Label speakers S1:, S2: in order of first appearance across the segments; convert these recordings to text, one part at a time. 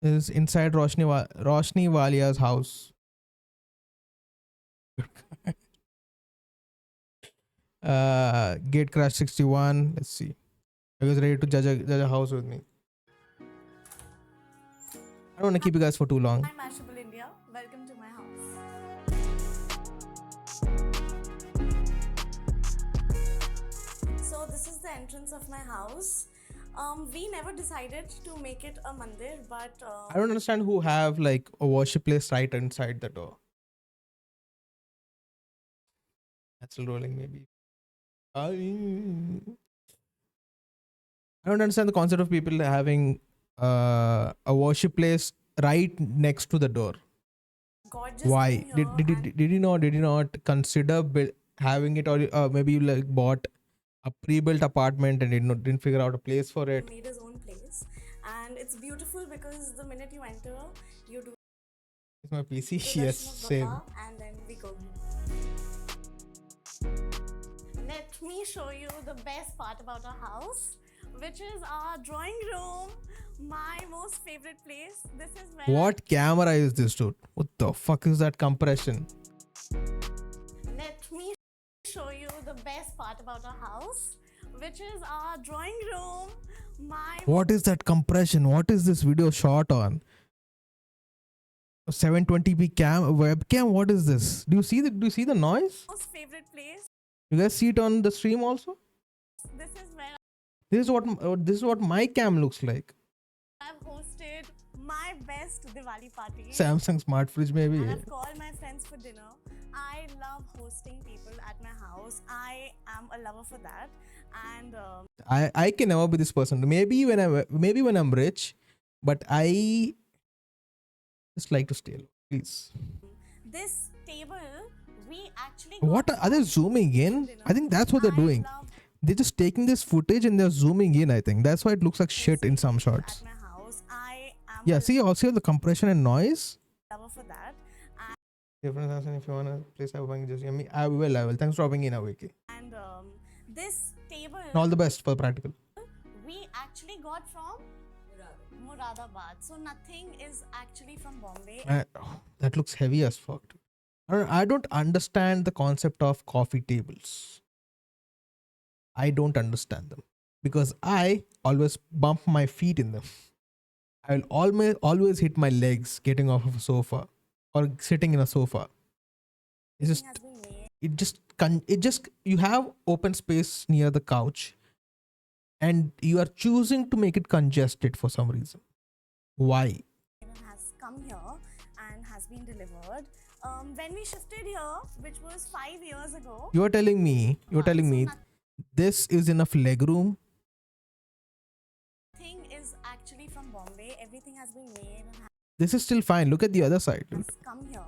S1: is inside Roshni Walia's house. Gate crash 61. Let's see. I was ready to judge a house with me. I don't want to keep you guys for too long.
S2: Hi Mashable India, welcome to my house. So this is the entrance of my house. We never decided to make it a mandir, but
S1: I don't understand who have like a worship place right inside the door. That's still rolling maybe. I don't understand the concept of people having a worship place right next to the door.
S2: God just
S1: Why
S2: came here
S1: did you not consider having it, or maybe you like bought a pre-built apartment and didn't figure out a place for it?
S2: and made his own place. And it's beautiful because the minute you enter, you do
S1: It's my PC.
S2: the
S1: Yes,
S2: darshan of
S1: same.
S2: Baba and then we go. Let me show you the best part about our house, which is our drawing room, my most favorite place. This is where
S1: What camera is this, dude? What the fuck is that compression?
S2: Let me show you the best part about our house, which is our drawing room, my
S1: What is that compression? What is this video shot on? 720p webcam. What is this? Do you see the noise?
S2: most favorite place.
S1: You guys see it on the stream also?
S2: This is where
S1: This is what my cam looks like.
S2: I've hosted my best Diwali party.
S1: Samsung smart fridge maybe.
S2: And I've called my friends for dinner. I love hosting people at my house. I am a lover for that. And
S1: I can never be this person. Maybe when I'm rich, but I just like to stay low. Please.
S2: this table, we actually
S1: What are they zooming in? I think that's what they're doing.
S2: love
S1: They're just taking this footage and they're zooming in. I think that's why it looks like shit in some shots.
S2: at my house. I am
S1: Yeah, see also the compression and noise.
S2: a lover for that.
S1: Different Tansen, if you wanna place I will just I will. Thanks for dropping in a wiki.
S2: And this table,
S1: And all the best for the practical.
S2: we actually got from Muradabad. So nothing is actually from Bombay.
S1: That looks heavy as fuck. I don't understand the concept of coffee tables. I don't understand them because I always bump my feet in them. I will always hit my legs getting off of a sofa or sitting in a sofa. It's just
S2: Has been made.
S1: it just you have open space near the couch and you are choosing to make it congested for some reason. Why?
S2: Has come here and has been delivered. When we shifted here, which was 5 years ago,
S1: You're telling me this is enough legroom?
S2: nothing is actually from Bombay. Everything has been made and
S1: This is still fine. Look at the other side, dude.
S2: has come here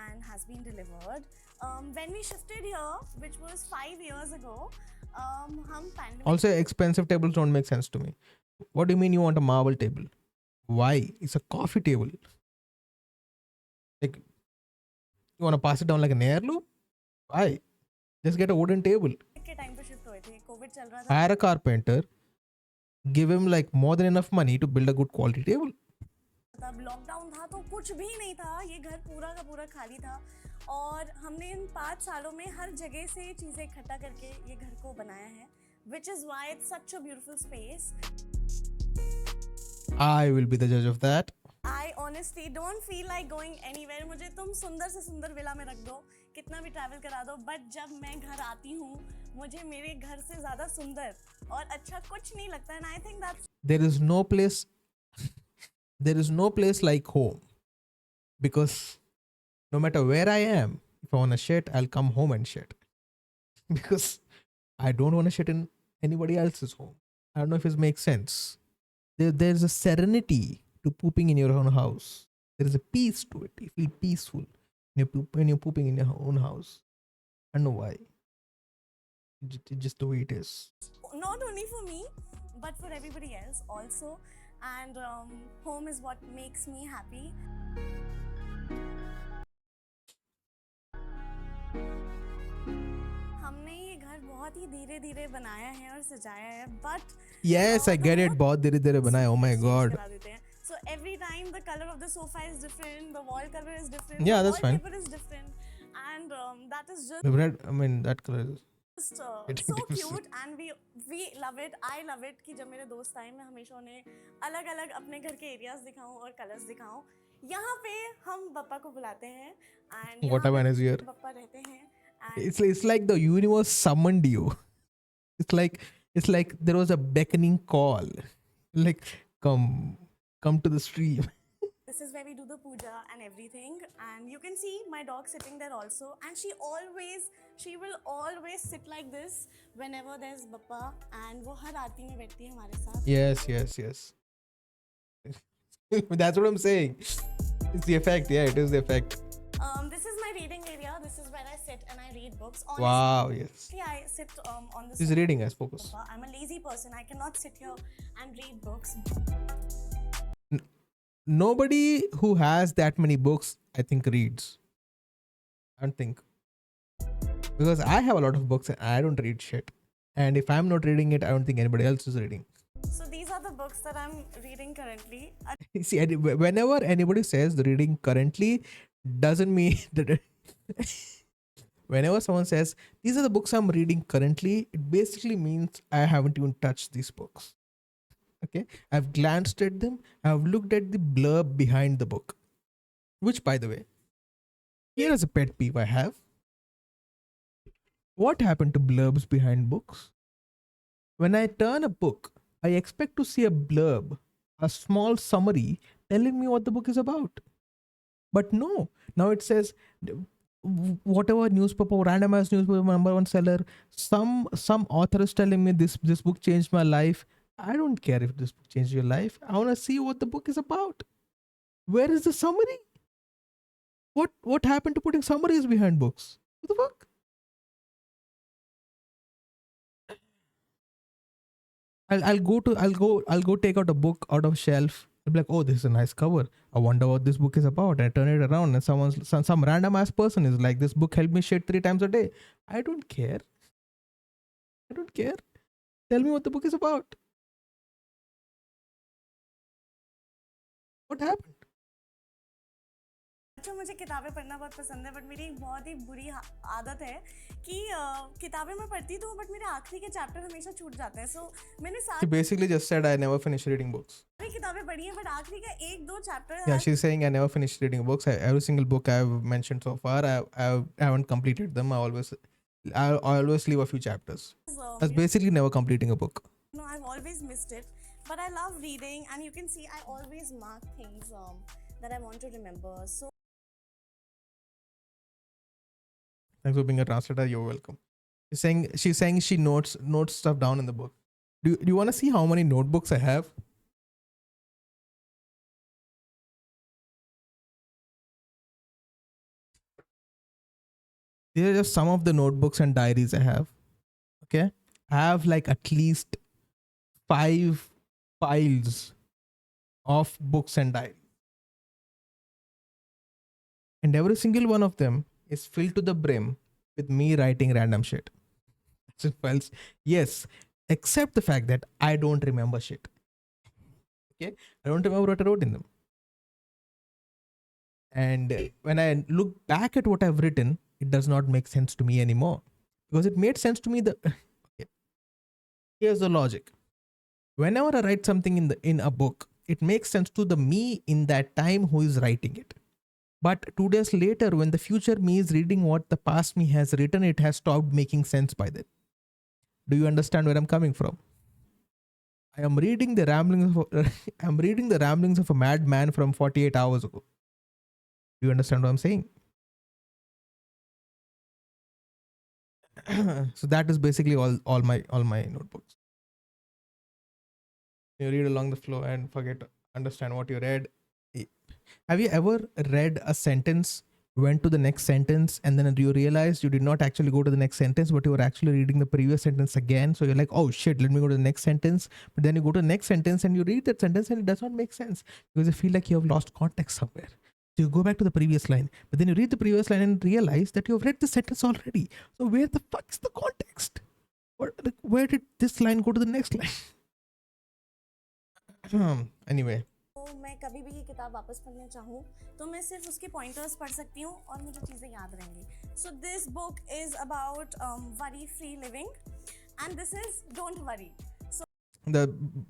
S2: and has been delivered. When we shifted here, which was 5 years ago, hum pandemic
S1: Also, expensive tables don't make sense to me. What do you mean you want a marble table? Why? It's a coffee table. Like, you want to pass it down like an heirloom? Why? Just get a wooden table.
S2: के time पे shift हुए थे. COVID चल रहा था.
S1: Hire a carpenter. Give him like more than enough money to build a good quality table.
S2: तब lockdown था तो कुछ भी नहीं था. ये घर पूरा का पूरा खाली था. और हमने इन 5 सालों में हर जगह से चीजें इकट्ठा करके ये घर को बनाया है. Which is why it's such a beautiful space.
S1: I will be the judge of that.
S2: I honestly don't feel like going anywhere. मुझे तुम सुंदर से सुंदर विला में रख दो, कितना भी ट्रैवल करा दो, बट जब मैं घर आती हूँ, मुझे मेरे घर से ज़्यादा सुंदर और अच्छा कुछ नहीं लगता. And I think that's
S1: There is no place like home, because no matter where I am, if I want to shit, I'll come home and shit. Because I don't want to shit in anybody else's home. I don't know if it makes sense. There's a serenity to pooping in your own house. There is a peace to it. You feel peaceful when you're pooping in your own house. I don't know why. It's just the way it is.
S2: not only for me, but for everybody else also. And home is what makes me happy. हमने ये घर बहुत ही धीरे धीरे बनाया है और सजाया है, but
S1: Yes, I get it. बहुत धीरे धीरे बनाया. Oh my god.
S2: करा देते हैं. So every time the color of the sofa is different, the wall color is different, the
S1: Yeah, that's fine.
S2: wallpaper is different, and that is just
S1: The red, I mean, that color is
S2: so
S1: getting different.
S2: cute, and we love it. I love it कि जब मेरे दोस्त आए मैं हमेशा उन्हें अलग अलग अपने घर के एरियाज दिखाऊं और कलर्स दिखाऊं. यहाँ पे हम पप्पा को बुलाते हैं एंड यहाँ
S1: Whatever
S2: पे
S1: is here.
S2: पप्पा रहते हैं and
S1: It's like the universe summoned you. It's like there was a beckoning call. Like, come to the stream.
S2: this is where we do the puja and everything, and you can see my dog sitting there also, and she will always sit like this whenever there's Bappa, and वो हर आरती में बैठती है हमारे साथ.
S1: Yes. That's what I'm saying. It's the effect. Yeah, it is the effect.
S2: This is my reading area. This is where I sit and I read books. Honestly,
S1: Wow, yes.
S2: I sit on this.
S1: She's reading, guys. Focus.
S2: I'm a lazy person. I cannot sit here and read books.
S1: Nobody who has that many books, I think, reads. I don't think. Because I have a lot of books and I don't read shit. And if I'm not reading it, I don't think anybody else is reading.
S2: So these are the books that I'm reading currently.
S1: See, whenever anybody says the reading currently, doesn't mean that. Whenever someone says these are the books I'm reading currently, it basically means I haven't even touched these books. Okay, I've glanced at them, I've looked at the blurb behind the book, which, by the way, here is a pet peeve I have. What happened to blurbs behind books? When I turn a book, I expect to see a blurb, a small summary telling me what the book is about. But no, now it says whatever newspaper, random ass newspaper, number one seller, some author is telling me this book changed my life. I don't care if this book changed your life. I want to see what the book is about. Where is the summary? What happened to putting summaries behind books? What the fuck? I'll go take out a book out of shelf. I'll be like, oh, this is a nice cover. I wonder what this book is about. And I turn it around and some random ass person is like, this book helped me shit 3 times a day. I don't care. Tell me what the book is about. What happened?
S2: अच्छा मुझे किताबें पढ़ना बहुत पसंद है, but मेरी एक बहुत ही बुरी आदत है कि किताबें मैं पढ़ती तो हूँ बट मेरे आखिरी के चैप्टर हमेशा छूट जाते हैं. सो मैंने
S1: She basically just said I never finished reading books.
S2: सारी किताबें पढ़ी हैं बट आखिरी का 1-2 chapter.
S1: Yeah, she's saying I never finished reading books. Every single book I've mentioned so far, I haven't completed them. I always leave a few chapters. That's basically never completing a book.
S2: No, I've always missed it, but I love reading, and you can see I always mark things that I want to remember. So
S1: Thanks for being a translator. You're welcome. She's saying she notes stuff down in the book. Do you want to see how many notebooks I have? These are just some of the notebooks and diaries I have. Okay, I have like at least 5 piles of books and diaries, and every single one of them is filled to the brim with me writing random shit. Files, yes, except the fact that I don't remember shit. Okay, I don't remember what I wrote in them. And when I look back at what I've written, it does not make sense to me anymore. Because it made sense to me okay. Here's the logic. Whenever I write something in a book, it makes sense to the me in that time who is writing it. But 2 days later, when the future me is reading what the past me has written, it has stopped making sense by then. Do you understand where I'm coming from? I am reading the ramblings of a madman from 48 hours ago. Do you understand what I'm saying? So that is basically all my notebooks. You read along the flow and forget to understand what you read. Have you ever read a sentence, went to the next sentence, and then you realized you did not actually go to the next sentence, but you were actually reading the previous sentence again? So you're like, oh shit, let me go to the next sentence. But then you go to the next sentence and you read that sentence and it does not make sense because you feel like you have lost context somewhere. So you go back to the previous line, but then you read the previous line and realize that you have read the sentence already. So where the fuck is the context? Where did this line go to the next line? Anyway.
S2: So तो मैं कभी भी ये किताब वापस पढ़ने चाहूँ तो मैं सिर्फ उसके पॉइंटर्स पढ़ सकती हूँ और मुझे चीज़ें याद रहेंगी. So this book is about worry free living and this is don't worry.
S1: The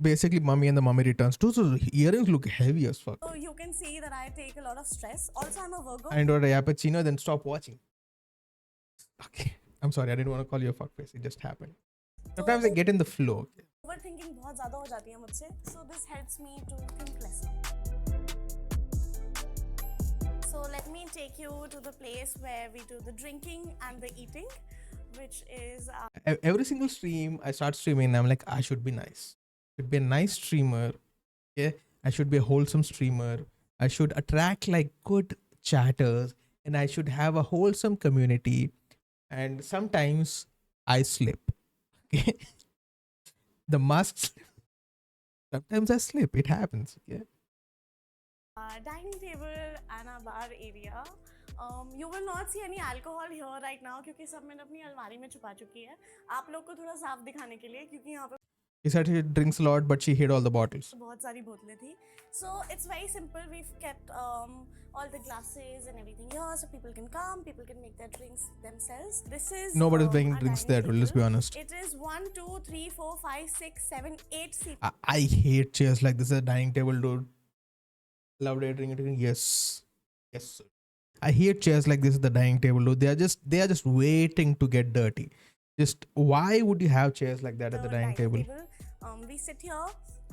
S1: basically Mummy and the Mummy Returns. Those earrings look heavy as fuck.
S2: So you can see that I take a lot of stress. Also, I'm a Virgo.
S1: And or a Pacino, then stop watching. Okay. I'm sorry, I didn't want to call you a fuckface. It just happened. Sometimes I get in the flow.
S2: Overthinking बहुत ज़्यादा हो जाती है मुझसे. So this helps me to think lesser. So let me take you to the place where we do the drinking and the eating, which is
S1: every single stream I start streaming, I'm like, I should be nice. I should be a nice streamer. Yeah, I should be a wholesome streamer. I should attract like good chatters, and I should have a wholesome community. And sometimes I slip. Okay, the masks. Sometimes I slip. It happens. Okay.
S2: Dining table and a bar area. You will not see any alcohol here right now क्योंकि सब मैंने अपनी अलमारी में छुपा चुकी है. आप लोग को थोड़ा साफ दिखाने के लिए क्योंकि यहाँ पे
S1: She said she drinks a lot, but she hid all the bottles.
S2: बहुत सारी बोतलें थी. So it's very simple. We've kept all the glasses and everything here, so people can come, people can make their drinks themselves. This is
S1: Nobody's bringing
S2: our
S1: drinks
S2: dining
S1: there. Let's be
S2: table.
S1: honest.
S2: It is 1, 2, 3, 4, 5, 6, 7, 8 seats.
S1: I hate chairs like this. A dining table, dude. Loved it. Drinking. Yes, yes. Sir. I hate chairs like this at the dining table, dude. They are just waiting to get dirty. Just why would you have chairs like that at the dining table?
S2: We sit here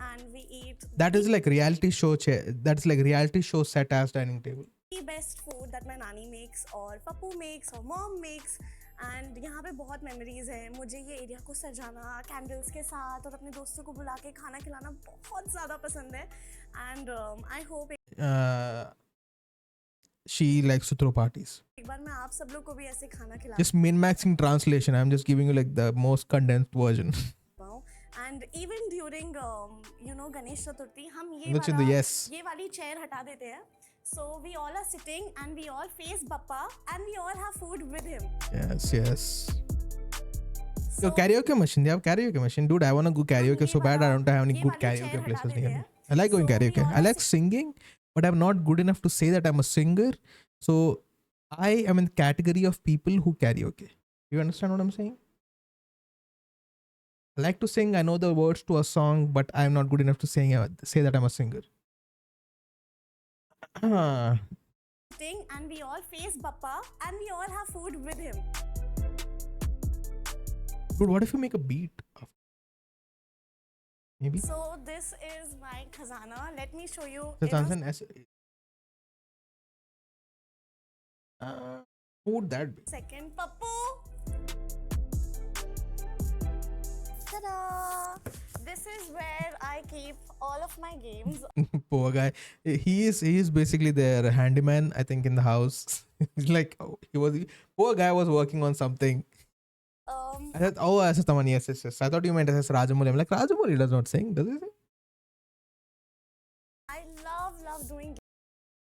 S2: and we eat.
S1: That is like reality show chair. That's like reality show set as dining table.
S2: The best food that my nani makes or Papu makes or mom makes. And यहाँ पे बहुत memories हैं. मुझे ये area को सजाना candles के साथ और अपने दोस्तों को बुला के खाना खिलाना बहुत ज़्यादा पसंद है. And I hope
S1: she likes to throw parties.
S2: एक बार मैं आप सब लोग को भी ऐसे खाना खिला
S1: Just min-maxing translation. I'm just giving you like the most condensed version.
S2: पाऊँ. And even during Ganesh Chaturthi हम ये वाली चेयर हटा देते हैं. So we all are sitting and we all face Bappa and we all have food with him.
S1: Yes. Yo, karaoke machine. They have karaoke machine. Dude, I want to go karaoke so bad. I don't have any good karaoke places near me. I like going karaoke. I like singing, but I'm not good enough to say that I'm a singer. So I am in the category of people who karaoke. You understand what I'm saying? I like to sing. I know the words to a song, but I'm not good enough to say that I'm a singer.
S2: And we all face Bappa and we all have food with him.
S1: Dude, what if you make a beat? Maybe.
S2: So this is my khazana. Let me show you.
S1: Tansen, who would that be?
S2: Second, Papu. Ta-da! This is where I keep all of my games.
S1: Poor guy. He is basically their handyman, I think, in the house. Like poor guy was working on something. I said, SS Taman, yes. I thought you meant SS Rajamouli. I'm like, Rajamouli does not sing, does he sing?
S2: I love doing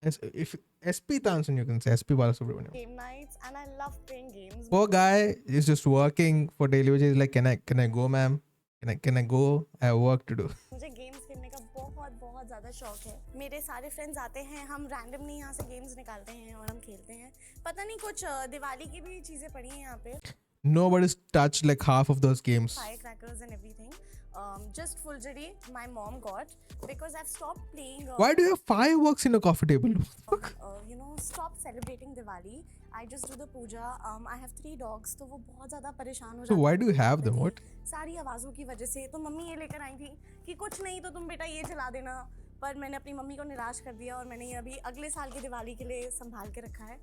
S1: If SP Tansen, you can say SP Balasubramaniam.
S2: game nights and I love playing games.
S1: Poor guy is just working for daily wages. He's like, can I go, ma'am? Can I go? I have work to do.
S2: मुझे games खेलने का बहुत ज़्यादा शौक है. मेरे सारे friends आते हैं, हम रैंडमली यहाँ से गेम्स निकालते हैं और हम खेलते हैं. पता नहीं कुछ दिवाली की भी चीज़ें पड़ी हैं यहाँ पे.
S1: Nobody's touched like half of those games.
S2: Firecrackers and everything. Just Fulgari, my mom got because I've stopped playing.
S1: Why do you have fireworks in a coffee table?
S2: Stop celebrating Diwali. I just do the puja. I have 3 dogs, तो वो बहुत ज़्यादा परेशान हो जाते हैं.
S1: So why do you have them? What?
S2: सारी आवाज़ों की वजह से. तो मम्मी ये लेकर आई थी कि कुछ नहीं तो तुम बेटा ये जला देना. पर मैंने अपनी मम्मी को निराश कर दिया और मैंने ये अभी अगले साल की दिवाली के लिए संभाल के रखा है.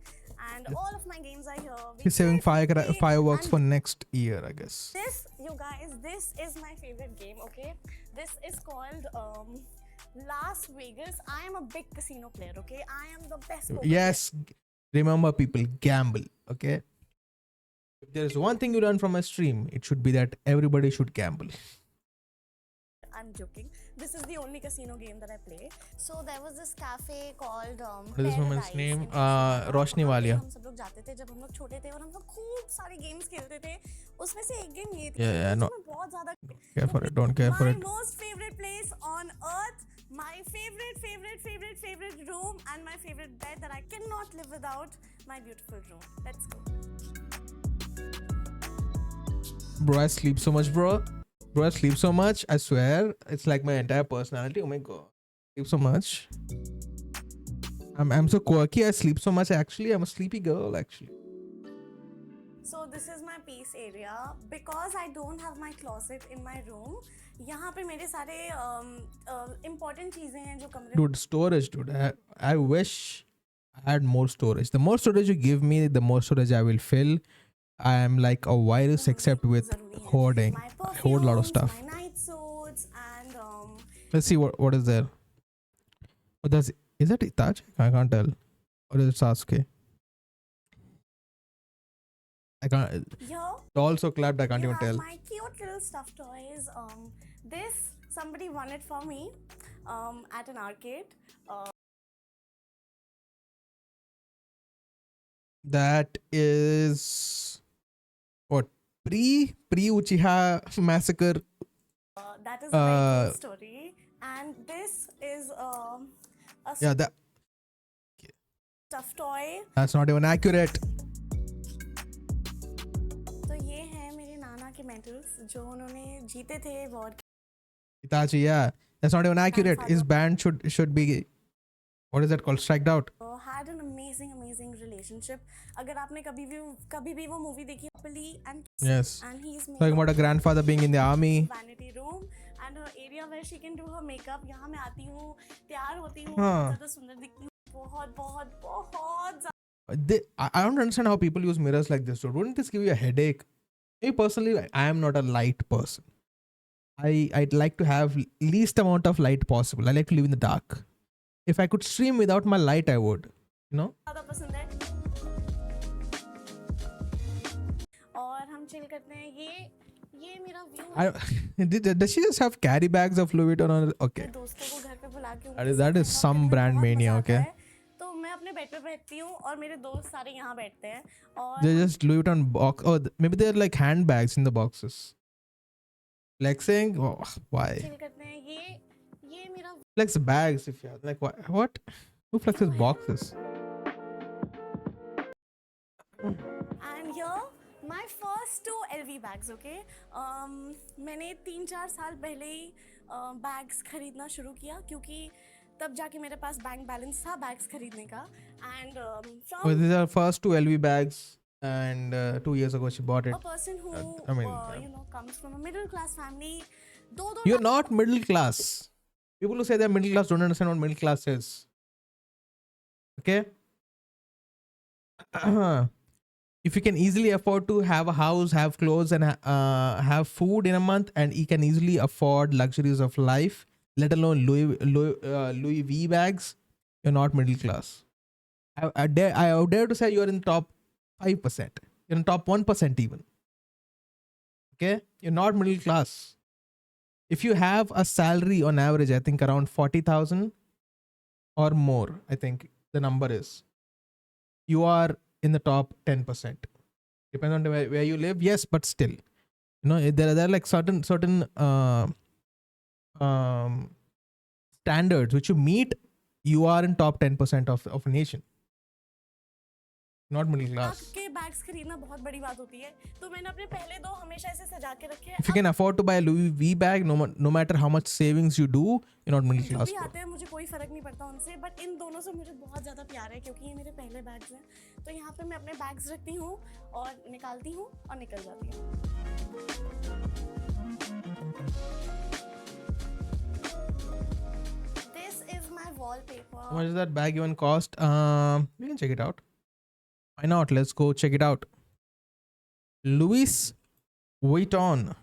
S2: And all of my games are here.
S1: He's saving fireworks for next year, I guess.
S2: This is my favorite game, okay? This is called Las Vegas. I am a big casino player, okay? I am the best poker
S1: Yes, remember people, gamble, okay? If there's one thing you learn from a stream, it should be that everybody should gamble.
S2: I'm joking. This is the only casino game that I play. So there was this cafe called
S1: What is this woman's
S2: Paradise
S1: name?
S2: in
S1: Roshni Walia.
S2: हम सब लोग जाते थे जब हम लोग छोटे थे और हम लोग खूब सारे गेम्स खेलते थे. उसमें से एक गेम ये थी
S1: Yeah, no.
S2: जिसमें बहुत ज़्यादा
S1: Care for it, don't care for it.
S2: My most favorite place on earth, My favorite room and my favorite bed that I cannot live without. My beautiful room. Let's go.
S1: Bro, I sleep so much, bro. Bro, I sleep so much. I swear, it's like my entire personality. Oh my god, sleep so much. I'm so quirky. I sleep so much. Actually, I'm a sleepy girl. Actually,
S2: So this is my peace area because I don't have my closet in my room. यहाँ पे मेरे सारे important चीजें हैं जो कमरे
S1: dude, storage, dude. I wish I had more storage. The more storage you give me, the more storage I will fill. I am like a virus, except with
S2: ज़रूरी हैं.
S1: hoarding.
S2: My
S1: I hoard a lot of
S2: perfumes,
S1: stuff.
S2: my night suits, and
S1: Let's see what is there. What does is that Itachi? I can't tell. Or is it Sasuke? I can't.
S2: here
S1: Also clapped. I can't
S2: you
S1: even
S2: have
S1: tell.
S2: my cute little stuffed toys. This somebody won it for me at an arcade.
S1: That is what pre Uchiha massacre.
S2: That is a very cool story. And this is a
S1: Yeah, that
S2: stuffed toy.
S1: that's not even accurate.
S2: तो ये हैं मेरे नाना के medals जो उन्होंने जीते थे war.
S1: Itachi, yeah, that's not even accurate. His band should be, what is that called? Striked out.
S2: Had an amazing relationship. अगर आपने कभी भी वो मूवी देखी Happily and
S1: Yes.
S2: and he's
S1: Talking about a grandfather being in the army.
S2: vanity room and her area where she can do her makeup. यहाँ मैं आती हूँ तैयार होती हूँ
S1: हाँ.
S2: बहुत ज़्यादा सुंदर दिखती हूँ बहुत
S1: I don't understand how people use mirrors like this. Dude. Wouldn't this give you a headache? Me personally, I am not a light person. I'd like to have least amount of light possible. I like to live in the dark. If I could stream without my light, I would. You know?
S2: ज़्यादा पसंद है. और हम chill करते हैं. ये मेरा view.
S1: Does she just have carry bags of Louis Vuitton on? Okay.
S2: दोस्तों को घर पे बुला के
S1: That is some brand mania, okay?
S2: तो मैं अपने बेड पे बैठती हूँ और मेरे दोस्त सारे यहाँ बैठते हैं और
S1: They're just Louis Vuitton box. Oh, maybe they're like handbags in the boxes. Flexing? Oh, why?
S2: Chill करते हैं. ये मेरा
S1: Flex bags if you have. Like what? Who flexes boxes?
S2: and here my first two LV bags. Okay, मैंने 3-4 साल पहले ही bags खरीदना शुरू किया क्योंकि तब जाके मेरे पास बैंक बैलेंस था बैग्स खरीदने का. And from
S1: Well, these are first two LV bags, and 2 years ago she bought it.
S2: a person who
S1: I mean,
S2: comes from a middle class family.
S1: You're not middle class. People who say they're middle class don't understand what middle class is. Okay? If you can easily afford to have a house, have clothes, and have food in a month, and you can easily afford luxuries of life, let alone Louis V bags, you're not middle class. I dare to say you're in top 5%. You're in top 1% even. Okay? You're not middle class. If you have a salary on average, I think around 40,000 or more, I think the number is, you are in the top 10%. Depends on where you live, yes, but still, there are like certain standards which you meet, you are in top 10% of a nation. Not middle class.
S2: आपके bags खरीदना बहुत बड़ी बात होती है तो मैंने अपने पहले दो हमेशा ऐसे सजा के रखे हैं.
S1: If you can afford to buy a Louis V bag, no matter how much savings you do, you're not middle class.
S2: भी आते हैं मुझे कोई फर्क नहीं पड़ता उनसे बट इन दोनों से मुझे बहुत ज़्यादा प्यार है क्योंकि ये मेरे पहले बैग्स हैं. तो यहाँ पे मैं अपने बैग्स रखती हूँ और निकालती हूँ और निकल जाती हूँ. This is my wallpaper.
S1: How much does that bag even cost? We can check it out. Why not? Let's go check it out. Louis Vuitton.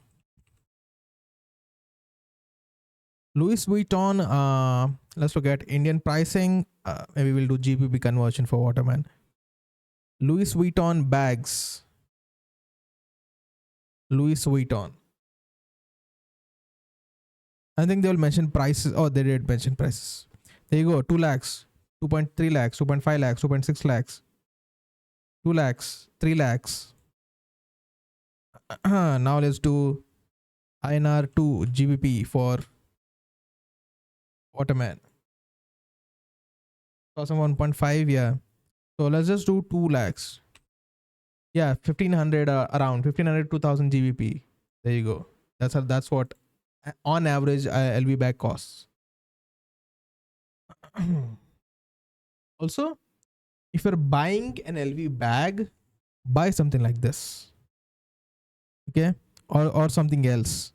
S1: Louis Vuitton. Let's look at Indian pricing. Maybe we'll do GBP conversion for Waterman. Louis Vuitton bags. Louis Vuitton. I think they will mention prices. Oh, they did mention prices. There you go. 2 lakhs, 2.3 lakhs, 2.5 lakhs, 2.6 lakhs, 2 lakhs, 3 lakhs. Now let's do INR 2 GBP for What a man. 1.5, yeah. So let's just do 2 lakhs. Yeah, 1500, around 1500 2000 GBP. There you go. That's what on average LV bag costs. Also, if you're buying an LV bag, buy something like this, okay, or something else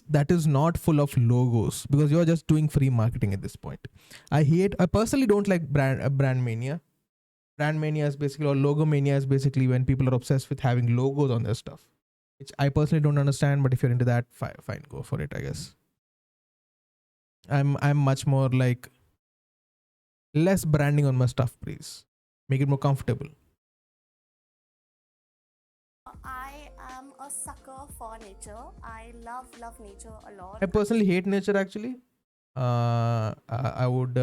S1: that is not full of logos, because you're just doing free marketing at this point. I personally don't like brand mania. Brand mania is basically, or logo mania is basically when people are obsessed with having logos on their stuff, which I personally don't understand. But if you're into that, fine, go for it, I guess. I'm much more like less branding on my stuff, please. Make it more comfortable.
S2: I am a sucker for nature. I love nature a lot.
S1: I personally hate nature actually. I would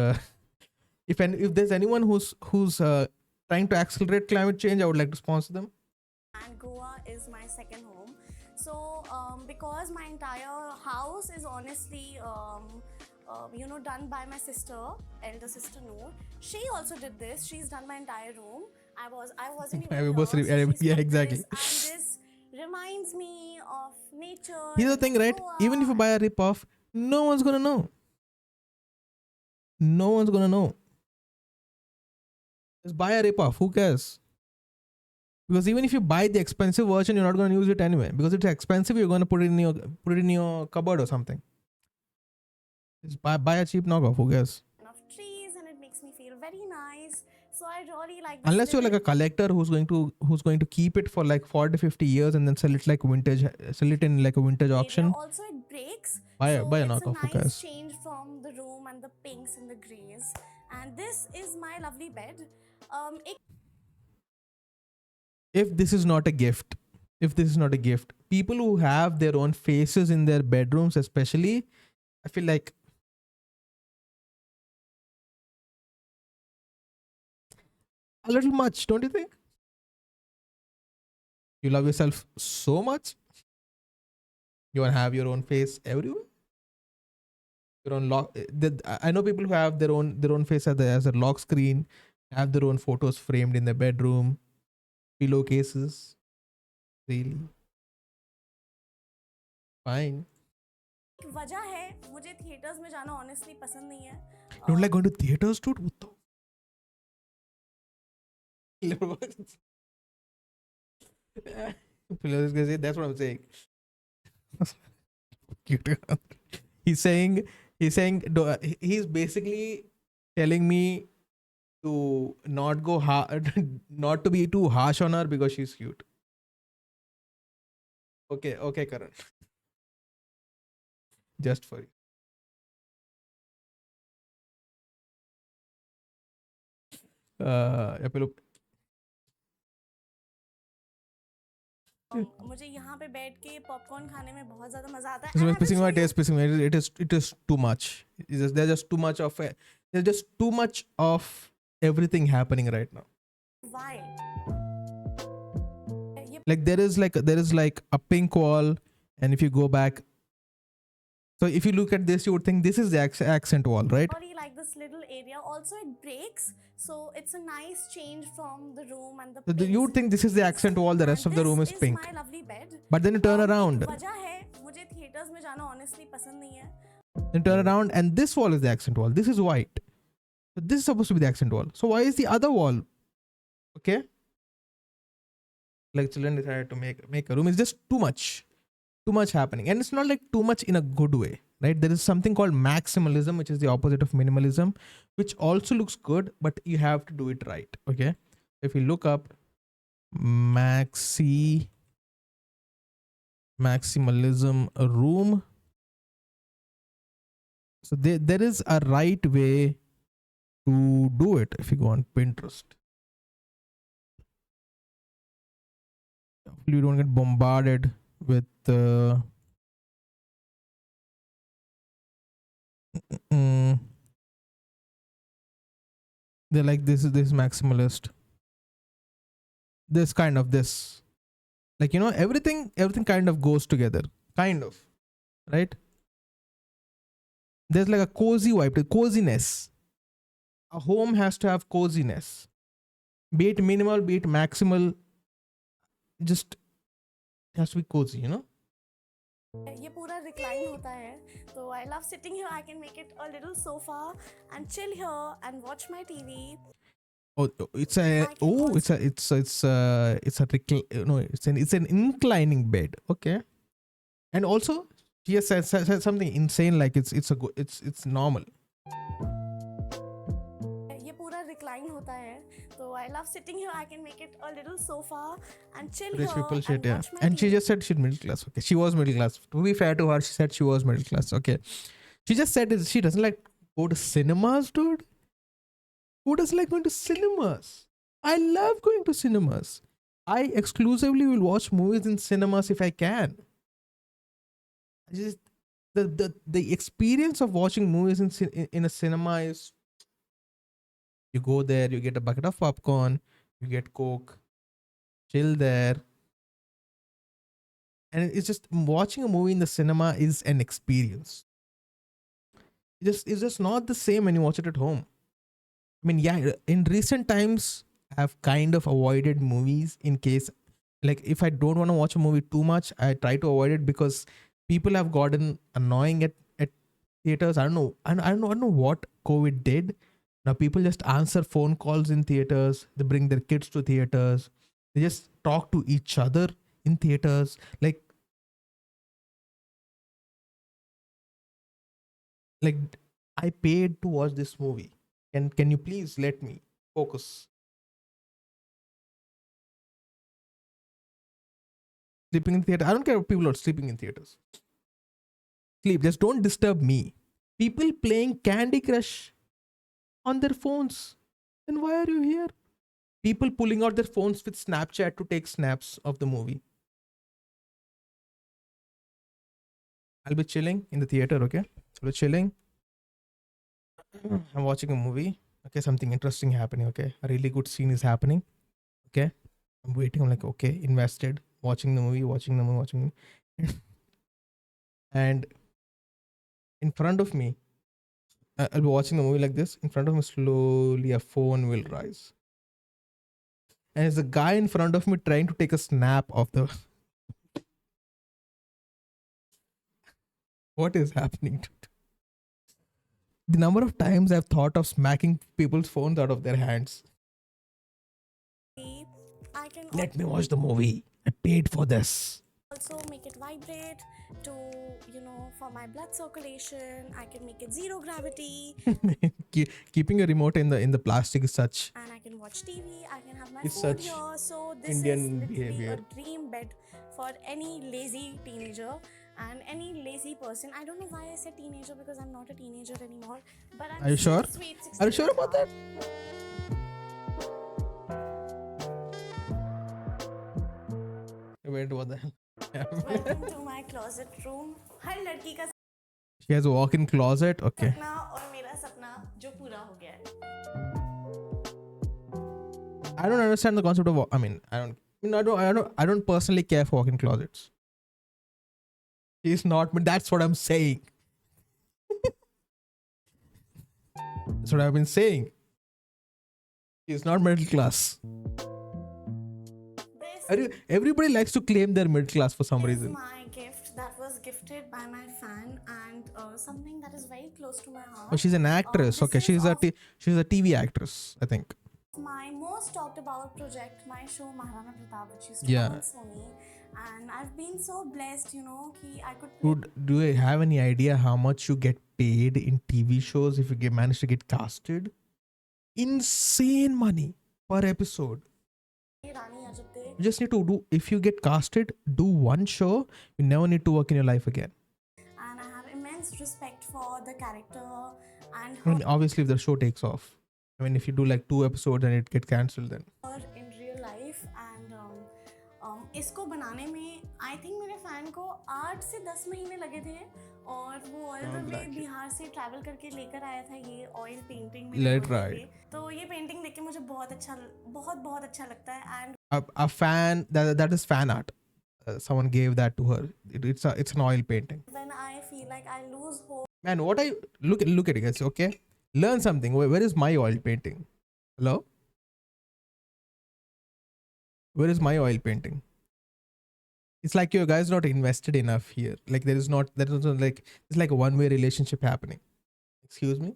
S1: if there's anyone who's trying to accelerate climate change, I would like to sponsor them.
S2: And Goa is my second home. So because my entire house is honestly done by my sister, elder sister Noor. She also did this. She's done my entire room. I wasn't even here, so she's
S1: Yeah,
S2: put
S1: exactly.
S2: this, and this reminds me of nature.
S1: Here's the
S2: and
S1: thing,
S2: of
S1: right? Even if you
S2: Goa.
S1: buy a rip-off, no one's gonna know. No one's gonna know. Just buy a rip-off. Who cares? Because even if you buy the expensive version, you're not gonna use it anyway. Because it's expensive, you're gonna put it in your cupboard or something. Just buy a cheap knockoff. Who cares?
S2: Of trees, and it makes me feel very nice. So I really like this.
S1: Unless you're like a collector who's going to keep it for like 40 50 years and then sell it in like a vintage auction.
S2: Also, it breaks.
S1: Buy
S2: So
S1: a
S2: it's
S1: knockoff.
S2: a
S1: Who
S2: nice
S1: cares?
S2: change from the room and the pinks and the grays. And this is my lovely bed.
S1: If this is not a gift, people who have their own faces in their bedrooms, especially, I feel like a little much, don't you think? You love yourself so much, you want to have your own face everywhere. Your own lock. I know people who have their own face as a lock screen, have their own photos framed in their bedroom, pillowcases. Really fine.
S2: वजह है मुझे theatres में जाना honestly पसंद नहीं है.
S1: You don't like going to theaters, dude? What the? That's what I'm saying. he's saying he's basically telling me to not go not to be too harsh on her because she's cute. Okay, Karan. Just for you.
S2: मुझे यहाँ पे बैठ के popcorn खाने में बहुत ज़्यादा मज़ा आता है.
S1: It is too much. There's just too much of there's just too much of everything happening right now.
S2: Why?
S1: Like there is like a pink wall, and if you go back, so if you look at this, you would think this is the accent wall, right?
S2: I really like this little area. Also, it breaks, so it's a nice change from the room and the.
S1: So you would think this is the accent wall. The rest of the room is pink.
S2: My lovely bed.
S1: But then you turn around.
S2: वजह है मुझे theatres में जाना honestly पसंद नहीं है.
S1: Then turn around, and this wall is the accent wall. This is white. So this is supposed to be the accent wall. So why is the other wall? Okay. Like children decided to make a room. It's just too much happening, and it's not like too much in a good way, right? There is something called maximalism, which is the opposite of minimalism, which also looks good, but you have to do it right. Okay. If you look up maximalism room, so there is a right way to do it. If you go on Pinterest, hopefully you don't get bombarded with they're like this maximalist, this kind of this, like, you know, everything kind of goes together, kind of, right? there's like a cozy vibe, the coziness. A home has to have coziness. Be it minimal, be it maximal, just has to be cozy, you know?
S2: ये पूरा recline होता है, तो I love sitting here. I can make it a little sofa and chill here and watch my TV.
S1: Oh, it's a
S2: I can also
S1: no, it's an inclining bed. Okay, and also she has said something insane like it's normal.
S2: ये पूरा recline होता है, तो I love sitting here. I can make it a little sofa and chill
S1: Rich
S2: here
S1: people shit,
S2: and
S1: yeah.
S2: watch my
S1: And she
S2: TV.
S1: just said she's middle class. Okay, she was middle class. To be fair to her, she said she was middle class. Okay, she just said she doesn't like go to cinemas, dude. Who doesn't like going to cinemas? I love going to cinemas. I exclusively will watch movies in cinemas if I can. I just the experience of watching movies in a cinema is you go there, you get a bucket of popcorn, you get Coke, chill there, and it's just watching a movie in the cinema is an experience. It's just not the same when you watch it at home. I mean, yeah, in recent times, I've kind of avoided movies in case, like, if I don't want to watch a movie too much, I try to avoid it because people have gotten annoying at theaters. I don't know what COVID did. Now people just answer phone calls in theaters. They bring their kids to theaters. They just talk to each other in theaters. Like I paid to watch this movie. Can you please let me focus? Sleeping in theater. I don't care if people are sleeping in theaters. Sleep. Just don't disturb me. People playing Candy Crush on their phones. Then why are you here? People pulling out their phones with Snapchat to take snaps of the movie. I'll be chilling in the theater, okay? I'll be chilling. I'm watching a movie. Okay, something interesting happening, okay? A really good scene is happening. Okay. I'm waiting. I'm like, okay, invested. Watching the movie, watching the movie, watching the movie. And in front of me, I'll be watching the movie like this. In front of me, slowly a phone will rise. And there's a guy in front of me trying to take a snap of the. What is happening? The number of times I've thought of smacking people's phones out of their hands.
S2: I can
S1: Let me watch the movie. I paid for this.
S2: also make it vibrate to, for my blood circulation. I can make it zero gravity.
S1: Keeping a remote in the plastic is such.
S2: And I can watch TV. I can have my
S1: It's
S2: food
S1: such
S2: here. So this
S1: Indian
S2: is literally
S1: behavior.
S2: a dream bed for any lazy teenager and any lazy person. I don't know why I said teenager because I'm not a teenager anymore. But I'm
S1: Are you
S2: still
S1: sure?
S2: a sweet
S1: Are you
S2: 16
S1: sure about that? Wait, what the hell?
S2: Welcome to my closet room. हर लड़की का
S1: She has a walk-in closet. Okay.
S2: सपना और मेरा सपना जो पूरा हो गया है.
S1: I don't understand the concept of. I don't personally care for walk-in closets. He's not. But that's what I'm saying. That's what I've been saying. He's not middle class. Everybody likes to claim they're middle class for some
S2: This is
S1: reason.
S2: my gift that was gifted by my fan and something that is very close to my heart.
S1: Oh, she's an actress.
S2: This
S1: Okay,
S2: is
S1: she's
S2: of
S1: she's a TV actress, I think.
S2: my most talked about project, my show Maharana Pratap, which used to
S1: Yeah.
S2: come on Sony, and I've been so blessed, कि I could play.
S1: Dude, do you have any idea how much you get paid in TV shows if you manage to get casted? Insane money per episode.
S2: Rani Ajapte.
S1: You just need to do, if you get casted, do one show, you never need to work in your life again.
S2: And I have immense respect for the character and
S1: I mean, obviously, if the show takes off. I mean, if you do like 2 episodes and it gets cancelled, then.
S2: her in real life and इसको बनाने में I think मेरे fan को 8 से 10 महीने लगे थे और वो ऑल द वे बिहार से ट्रैवल करके लेकर आया था ये ऑयल पेंटिंग में.
S1: Let right.
S2: तो ये पेंटिंग देख के मुझे बहुत अच्छा लगता है and
S1: A fan, that is fan art. Someone gave that to her. It's an oil painting.
S2: when I feel like I lose hope
S1: Man, what are you look at it, guys? Okay, learn something. Where is my oil painting? Hello, where is my oil painting? It's like you guys not invested enough here. Like there is not like it's like a one-way relationship happening. Excuse me.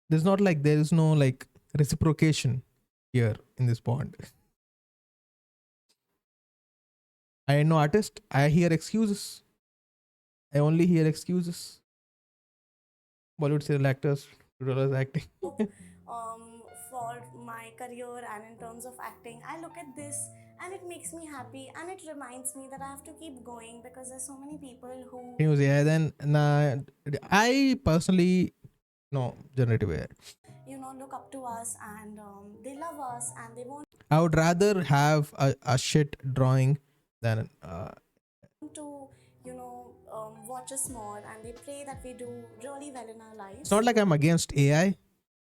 S1: There's not like there is no like reciprocation here in this bond. I am no artist. I hear excuses. I only hear excuses. Bollywood serial actors, dollars acting.
S2: For my career and in terms of acting, I look at this and it makes me happy and it reminds me that I have to keep going because there's so many people who
S1: News, yeah. Then nah, I personally no generative AI.
S2: look up to us and they love us and they want
S1: I would rather have a shit drawing than
S2: to watch us more and they pray that we do really well in our lives.
S1: it's not like I'm against AI.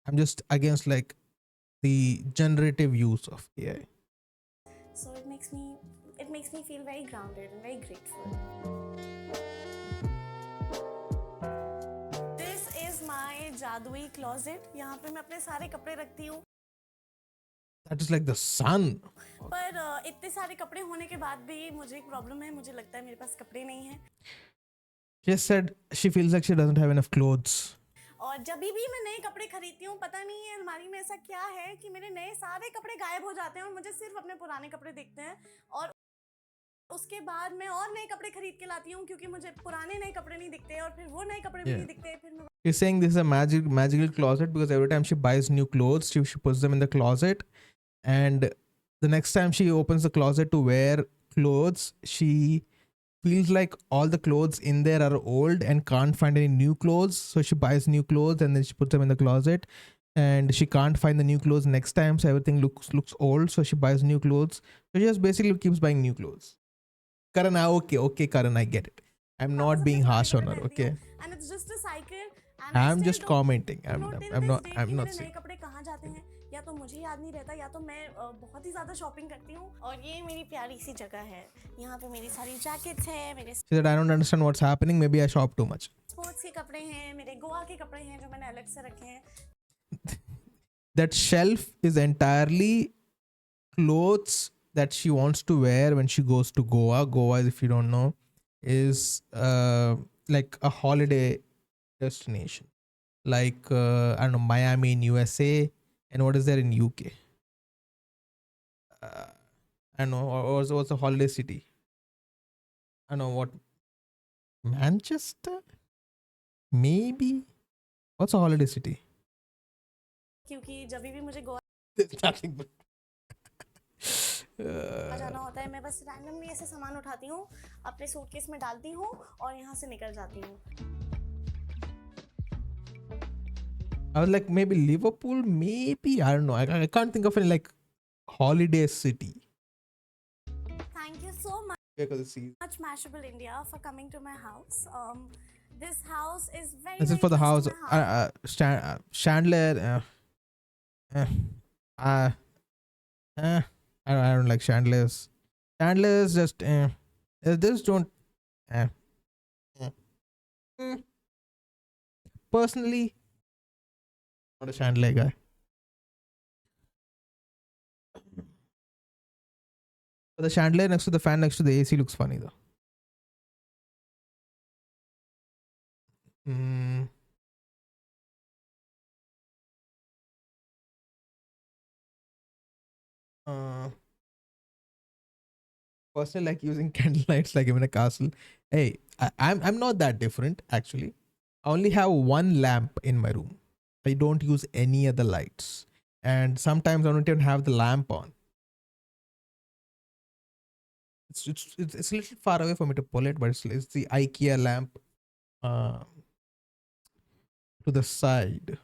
S1: I'm just against like the generative use of AI.
S2: So it makes me feel very grounded and very grateful. This is my जादुई closet. यहाँ पे मैं अपने सारे कपड़े रखती हूँ.
S1: That is like the sun.
S2: पर इतने सारे कपड़े होने के बाद भी मुझे एक प्रॉब्लम है. मुझे लगता है मेरे पास कपड़े नहीं हैं.
S1: She said she feels like she doesn't have enough clothes.
S2: और जब भी मैं नए कपड़े खरीदती हूँ पता नहीं है अलमारी में ऐसा क्या है कि मेरे नए सारे कपड़े गायब हो जाते हैं और मुझे सिर्फ अपने पुराने कपड़े दिखते हैं और उसके बाद मैं और नए कपड़े खरीद के लाती हूँ क्योंकि मुझे पुराने नए कपड़े नहीं दिखते और फिर वो नए कपड़े भी नहीं दिखते फिर मैं
S1: She's saying this is a magical closet because every time she buys new clothes, she puts them in the closet, and the next time she opens the closet to wear clothes, she feels like all the clothes in there are old and can't find any new clothes. So she buys new clothes and then she puts them in the closet, and she can't find the new clothes next time. So everything looks old. So she buys new clothes. So she just basically keeps buying new clothes. Karan, okay, Karan, I get it. I'm not being harsh on her. Okay,
S2: and it's just a cycle and
S1: I'm just commenting. I'm not
S2: मेरे नए
S1: saying.
S2: कपड़े कहाँ जाते हैं या तो मुझे याद नहीं रहता या तो मैं बहुत ही ज़्यादा शॉपिंग करती हूँ और ये मेरी प्यारी सी जगह है यहाँ पे मेरी सारी जैकेट्स हैं मेरे
S1: She said, I don't understand what's happening. Maybe I shop too much.
S2: Sports के कपड़े हैं मेरे गोवा के कपड़े हैं जो मैंने अलग से रखे हैं.
S1: That shelf is entirely clothes that she wants to wear when she goes to Goa. Goa, if you don't know, is like a holiday destination. Like I don't know, Miami in USA, and what is there in UK? I don't know, or what's a holiday city? I don't know what, Manchester, maybe. What's a holiday city?
S2: क्योंकि जब भी मुझे Goa
S1: There's nothing but.
S2: जाना होता है मैं बस randomly ऐसे सामान उठाती हूँ अपने सूटकेस में डालती हूँ और यहाँ से निकल जाती हूँ.
S1: I was like, maybe Liverpool, maybe. I don't know. I can't think of any like holiday city.
S2: Thank you so much.
S1: Because
S2: Much Mashable India for coming to my house. This house is very.
S1: this is
S2: very
S1: for the
S2: close
S1: house.
S2: to my house.
S1: Chandelier. I don't like chandeliers. Chandeliers just. This don't. Personally, not a chandelier guy. But the chandelier next to the fan next to the AC looks funny though. Personally, like using candlelights like I'm in a castle. Hey, I'm not that different actually. I only have one lamp in my room. I don't use any other lights, and sometimes I don't even have the lamp on. It's a little far away for me to pull it, but it's the IKEA lamp to the side.